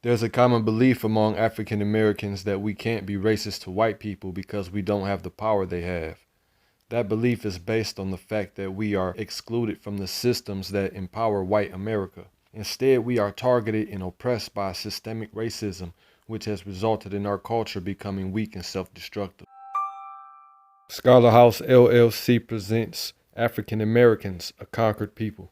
There's a common belief among African Americans that we can't be racist to white people because we don't have the power they have. That belief is based on the fact that we are excluded from the systems that empower white America. Instead, we are targeted and oppressed by systemic racism, which has resulted in our culture becoming weak and self-destructive. Scholar House LLC presents African Americans, a Conquered People.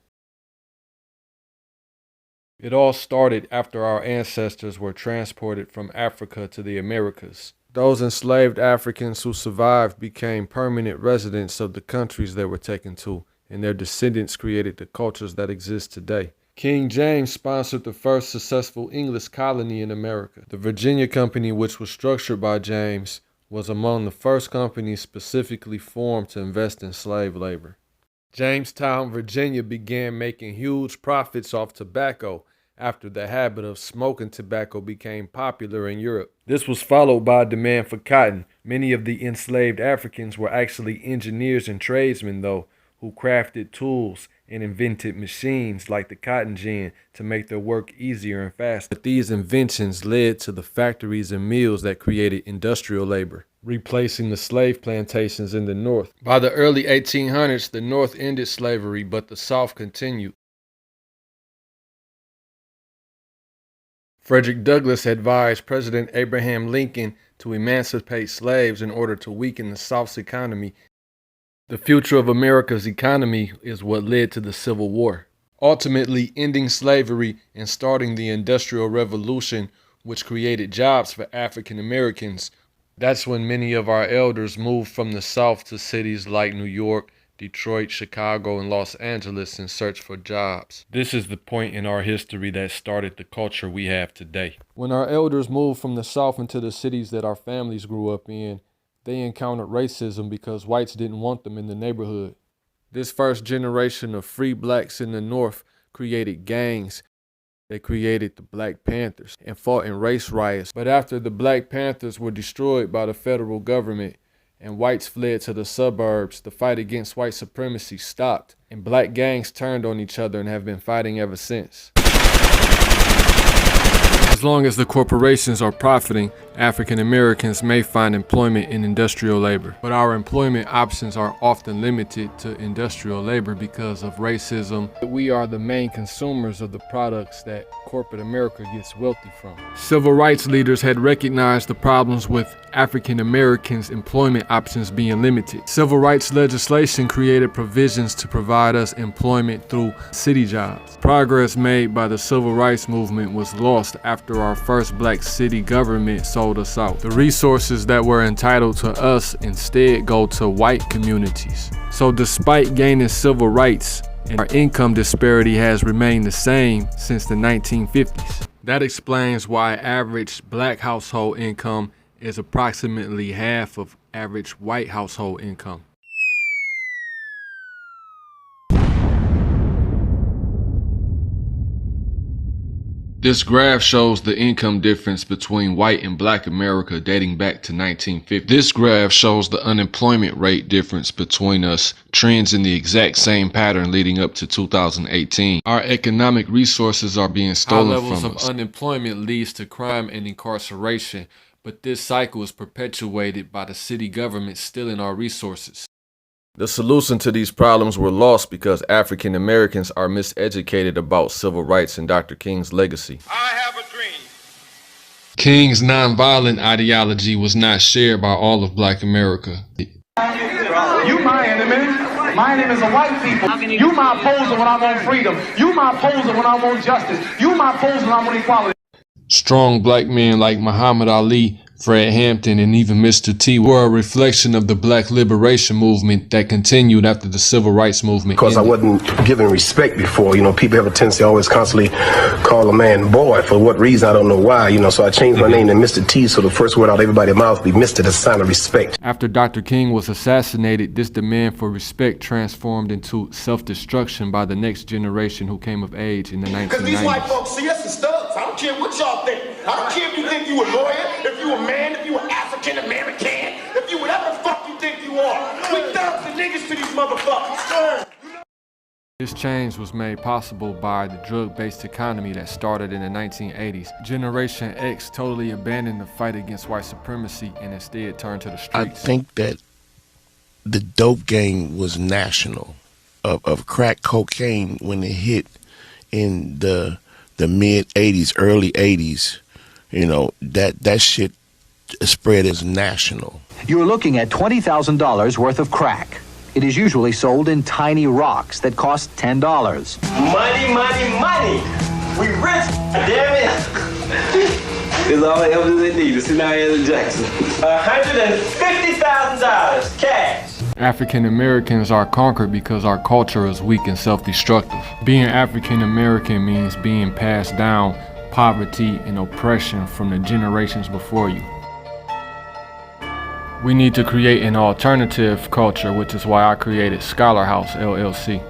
It all started after our ancestors were transported from Africa to the Americas. Those enslaved Africans who survived became permanent residents of the countries they were taken to, and their descendants created the cultures that exist today. King James sponsored the first successful English colony in America. The Virginia Company, which was structured by James, was among the first companies specifically formed to invest in slave labor. Jamestown, Virginia began making huge profits off tobacco after the habit of smoking tobacco became popular in Europe. This was followed by a demand for cotton. Many of the enslaved Africans were actually engineers and tradesmen, though, who crafted tools and invented machines like the cotton gin to make their work easier and faster. But these inventions led to the factories and mills that created industrial labor, replacing the slave plantations in the North. By the early 1800s, the North ended slavery, but the South continued. Frederick Douglass advised President Abraham Lincoln to emancipate slaves in order to weaken the South's economy. The future of America's economy is what led to the Civil War, ultimately ending slavery and starting the Industrial Revolution, which created jobs for African Americans. That's when many of our elders moved from the South to cities like New York, Detroit, Chicago, and Los Angeles in search for jobs. This is the point in our history that started the culture we have today. When our elders moved from the South into the cities that our families grew up in, they encountered racism because whites didn't want them in the neighborhood. This first generation of free blacks in the North created gangs. They created the Black Panthers and fought in race riots. But after the Black Panthers were destroyed by the federal government and whites fled to the suburbs, the fight against white supremacy stopped, and black gangs turned on each other and have been fighting ever since. As long as the corporations are profiting, African Americans may find employment in industrial labor. But our employment options are often limited to industrial labor because of racism. We are the main consumers of the products that corporate America gets wealthy from. Civil rights leaders had recognized the problems with African Americans' employment options being limited. Civil rights legislation created provisions to provide us employment through city jobs. Progress made by the civil rights movement was lost after our first black city government sold us out. The resources that were entitled to us instead go to white communities. So despite gaining civil rights, our income disparity has remained the same since the 1950s. That explains why average black household income is approximately half of average white household income. This graph shows the income difference between white and black America dating back to 1950. This graph shows the unemployment rate difference between us, trends in the exact same pattern leading up to 2018. Our economic resources are being stolen from us. High levels of unemployment leads to crime and incarceration, but this cycle is perpetuated by the city government stealing our resources. The solution to these problems were lost because African Americans are miseducated about civil rights and Dr. King's legacy. I have a dream. King's nonviolent ideology was not shared by all of black America. You my enemy. My enemy is the white people. You my opposer when I want freedom. You my opposer when I want justice. You my opposer when I want equality. Strong black men like Muhammad Ali, Fred Hampton, and even Mr. T were a reflection of the black liberation movement that continued after the civil rights movement Because ended. I wasn't given respect before, people have a tendency to always constantly call a man boy. For what reason, I don't know why, so I changed my name to Mr. T, so the first word out of everybody's mouth be Mr. the sign of respect. After Dr. King was assassinated, this demand for respect transformed into self-destruction by the next generation who came of age in the 1990s. Because these white folks see us as thugs. I don't care what y'all think. I don't care if you think you a lawyer, if you a man, if you an African American, if you whatever the fuck you think you are. We thugs and niggas to these motherfuckers. This change was made possible by the drug-based economy that started in the 1980s. Generation X totally abandoned the fight against white supremacy and instead turned to the streets. I think that the dope game was national. Of crack cocaine when it hit in the mid 80s, early 80s, you know, that shit spread as national. You're looking at $20,000 worth of crack. It is usually sold in tiny rocks that cost $10. Money, money, money! We rich, damn it! It's all the evidence they need to see now in Jackson. $150,000 cash. African Americans are conquered because our culture is weak and self-destructive. Being African American means being passed down poverty and oppression from the generations before you. We need to create an alternative culture, which is why I created Scholar House LLC.